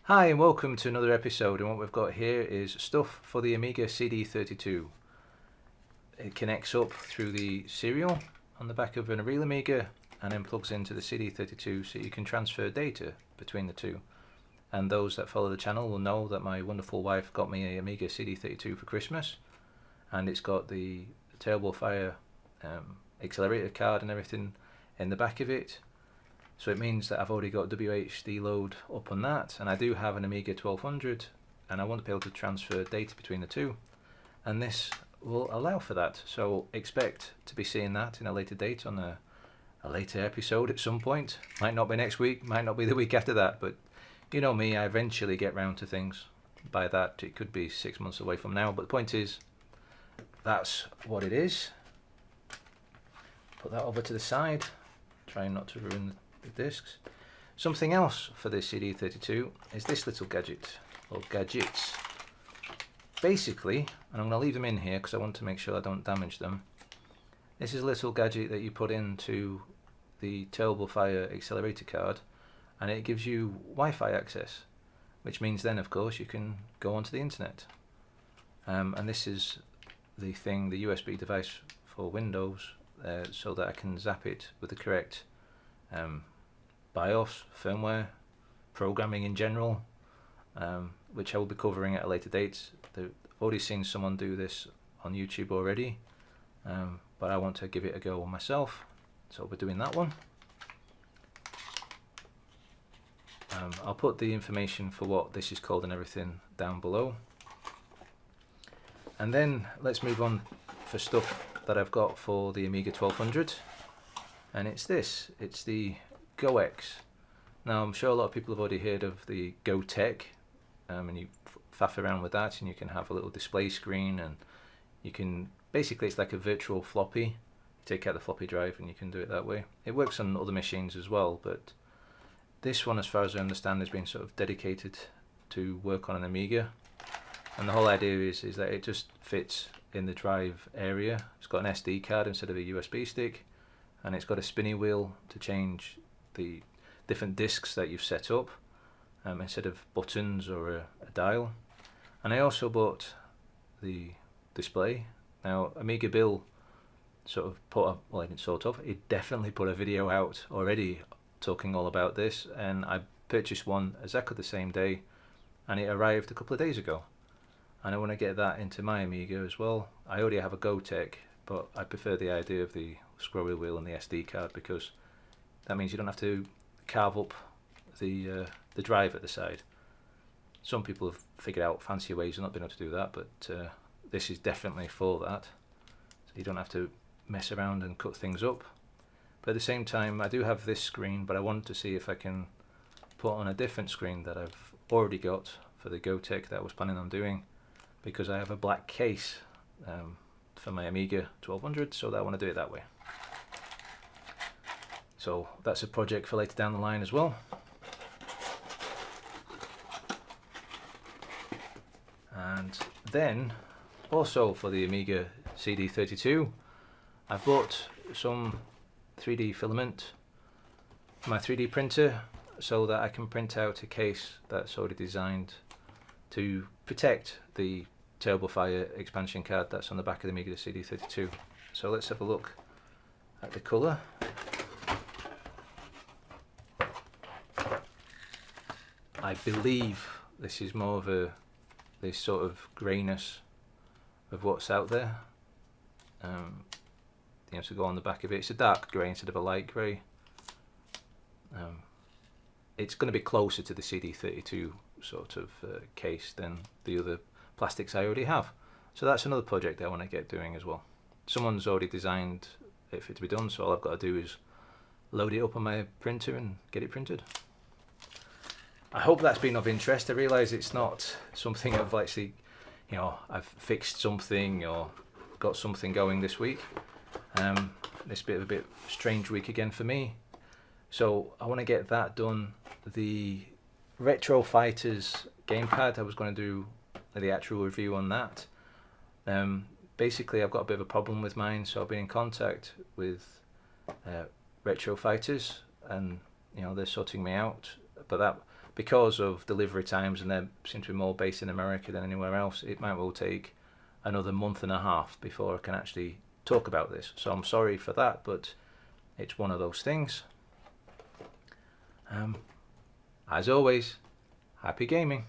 Hi and welcome to another episode, and what we've got here is stuff for the Amiga CD32. It connects up through the serial on the back of an real Amiga and then plugs into the CD32 so you can transfer data between the two. And those that follow the channel will know that my wonderful wife got me a Amiga CD32 for Christmas, and it's got the Terrible Fire accelerator card and everything in the back of it. So it means that I've already got WHD load up on that, and I do have an Amiga 1200, and I want to be able to transfer data between the two, and this will allow for that. So expect to be seeing that in a later date on a later episode at some point. Might not be next week, might not be the week after that, but you know me, I eventually get round to things. By that it could be 6 months away from now, but the point is, that's what it is. Put that over to the side, trying not to ruin the discs. Something else for this CD32 is this little gadget, or gadgets. Basically, and I'm going to leave them in here because I want to make sure I don't damage them. This is a little gadget that you put into the Terrible Fire accelerator card, and it gives you Wi-Fi access, which means then of course you can go onto the internet. And this is the thing, the USB device for Windows, so that I can zap it with the correct BIOS, firmware, programming in general, which I will be covering at a later date. I've already seen someone do this on YouTube already, but I want to give it a go myself, so we're doing that one. I'll put the information for what this is called and everything down below. And then let's move on for stuff that I've got for the Amiga 1200, and it's this, it's the GoX. Now I'm sure a lot of people have already heard of the GoTech, and you faff around with that and you can have a little display screen, and you can, basically it's like a virtual floppy. You take out the floppy drive and you can do it that way. It works on other machines as well, but this one, as far as I understand, has been sort of dedicated to work on an Amiga, and the whole idea is that it just fits in the drive area. It's got an SD card instead of a USB stick, and it's got a spinny wheel to change the different discs that you've set up, instead of buttons or a dial. And I also bought the display. Now Amiga Bill sort of put a, well, I didn't sort of, it definitely put a video out already talking all about this, and I purchased one exactly the same day, and it arrived a couple of days ago, and I want to get that into my Amiga as well. I already have a GoTech, but I prefer the idea of the scroll wheel and the SD card, because that means you don't have to carve up the drive at the side. Some people have figured out fancier ways of not being able to do that, but this is definitely for that, so you don't have to mess around and cut things up. But at the same time, I do have this screen, but I want to see if I can put on a different screen that I've already got for the GoTech that I was planning on doing, because I have a black case for my Amiga 1200, so that I want to do it that way. So that's a project for later down the line as well. And then also for the Amiga CD32, I bought some 3D filament for my 3D printer, so that I can print out a case that's already designed to protect the Terrible Fire expansion card that's on the back of the Amiga CD32. So let's have a look at the colour. I believe this is more of this sort of greyness of what's out there. You know, to go on the back of it, it's a dark grey instead of a light grey. It's going to be closer to the CD32 sort of case than the other plastics I already have. So that's another project I want to get doing as well. Someone's already designed it for it to be done, so all I've got to do is load it up on my printer and get it printed. I hope that's been of interest. I realise it's not something I've actually, you know, I've fixed something or got something going this week. This bit of a bit strange week again for me. So I want to get that done. The Retro Fighters gamepad, I was going to do the actual review on that. Basically I've got a bit of a problem with mine, so I've been in contact with Retro Fighters, and you know, they're sorting me out. But that because of delivery times, and they seem to be more based in America than anywhere else, it might well take another month and a half before I can actually talk about this. So I'm sorry for that, but it's one of those things. As always, happy gaming.